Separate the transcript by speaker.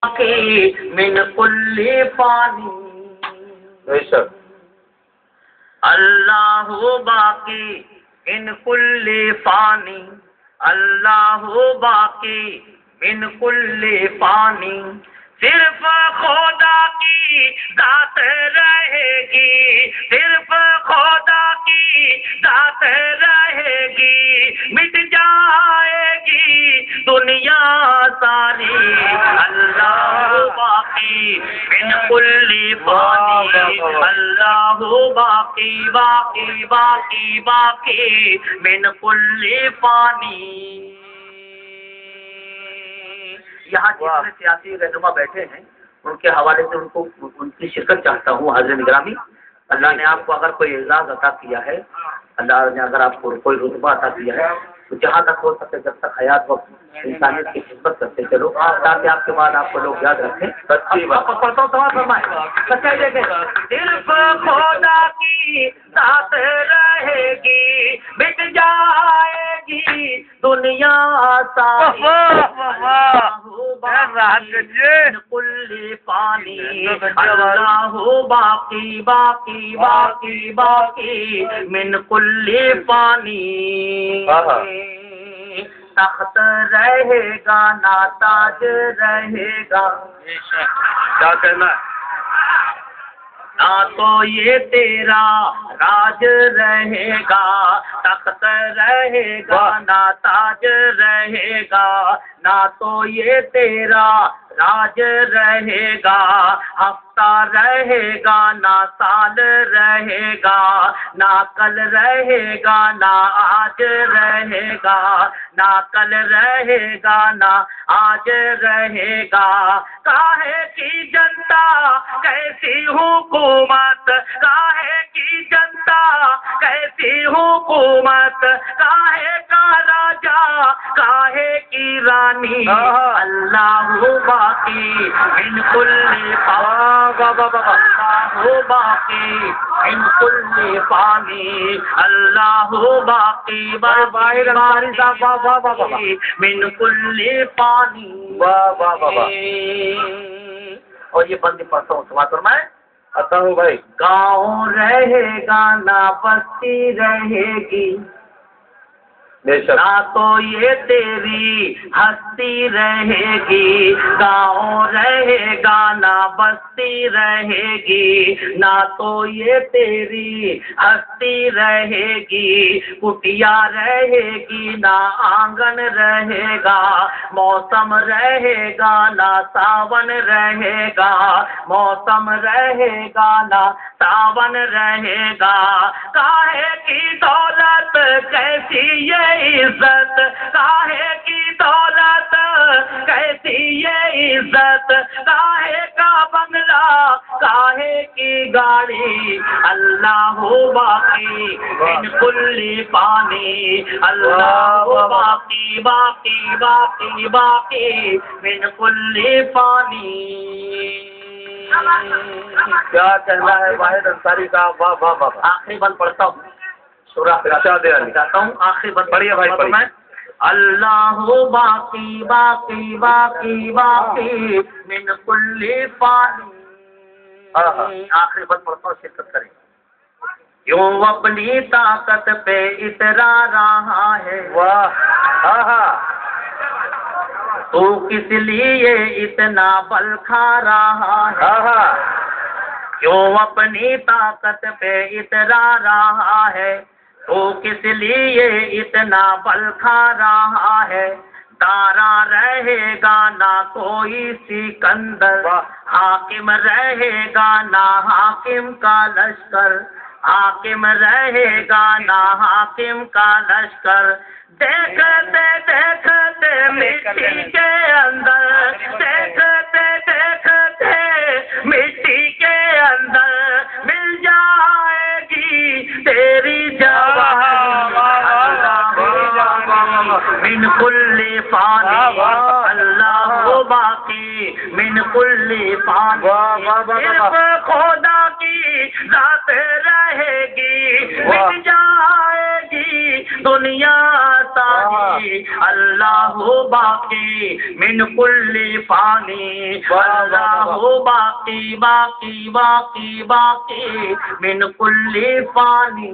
Speaker 1: من کل فانی
Speaker 2: بے شک
Speaker 1: اللہ باقی من کل فانی اللہ باقی من کل فانی صرف خدا کی ذات رہے گی صرف خدا کی ذات رہے گی مٹ جائے گی دنیا ساری اللہ باقی من کل فانی اللہ باقی باقی باقی باقی من کل فانی یہاں جتنے سیاسی رہنما بیٹھے ہیں ان کے حوالے سے ان کی شرکت چاہتا ہوں حاضرین گرامی اللہ نے آپ کو اگر کوئی اعزاز عطا کیا ہے اللہ نے اگر آپ کو کوئی رتبہ عطا کیا ہے تو جہاں تک ہو سکے جب تک حیات وقت انسانیت کی خدمت کرتے چلو تاکہ آپ کے بعد آپ کو لوگ یاد رکھیں سچی بات پڑھتا ہوں سوال فرمائیں سچائی دیکھیں صرف خدا کی ذات رہے گی مٹ جائے گی دنیا ساری کل پانی اللہ باقی باقی باقی باقی من کل پانی تخت رہے گا نہ تاج رہے گا
Speaker 2: کیا کہنا ہے
Speaker 1: نہ تو یہ تیرا راج رہے گا تخت رہے گا نہ تاج رہے گا نہ تو یہ تیرا راج رہے گا ہفتہ رہے گا نہ سال رہے گا نہ کل رہے گا نہ آج رہے گا نہ کل رہے گا نہ آج رہے گا کاہے کی جنتا کیسی حکومت کاہے کی جنتا کیسی حکومت کاہے کا راجا کاہے کی رانی اللہ باقی من کل اللہ باقی من کل فانی اللہ باقی باقی من کل فانی اور یہ بندی پڑھتا ہوں سماعت فرمائیں
Speaker 2: آتا ہوں بھائی
Speaker 1: گاؤں رہے گا نہ بستی رہے گی
Speaker 2: بے شک
Speaker 1: نہ تو یہ تیری ہستی رہے گی گاؤں رہے گا نہ بستی رہے گی نہ تو یہ تیری ہستی رہے گی کٹیا رہے گی نہ آنگن رہے گا موسم رہے گا نہ ساون رہے گا موسم رہے گا نہ ساون رہے گا کاہے کی دولت کیسی یہ عزت کاہے کی دولت کیسی یہ عزت کاہے کا بنگلہ کاہے کی گاڑی اللہ باقی من کل پانی اللہ باقی باقی باقی باقی من کل پانی
Speaker 2: کیا کہنا ہے واحد انصاری کا واہ واہ واہ
Speaker 1: آخری بند پڑھتا ہوں سورہ
Speaker 2: ارشاد علی
Speaker 1: چاہتا ہوں آخری بند
Speaker 2: پڑھیے بھائی پڑھیے
Speaker 1: اللہ باقی باقی باقی باقی من کل فانی آخری بند پڑھتا ہوں شرکت کریں یوں اپنی طاقت پہ اترا رہا ہے
Speaker 2: واہ
Speaker 1: تو کس لیے اتنا بل کھا رہا ہے کیوں اپنی طاقت پہ اترا رہا ہے تو کس لیے اتنا بل کھا رہا ہے دارا رہے گا نہ کوئی سکندر حاکم رہے گا نہ حاکم کا لشکر حاکم رہے گا نہ حاکم کا لشکر دیکھتے دیکھتے مٹی کے اندر دیکھتے دیکھتے مٹی کے اندر مل جائے گی تیری من کل فانی اللہ باقی من کل فانی صرف خدا کی ذات رہے گی مٹ جائے گی دنیا ساری، اللہ باقی من کل فانی، اللہ باقی باقی باقی باقی من کل فانی.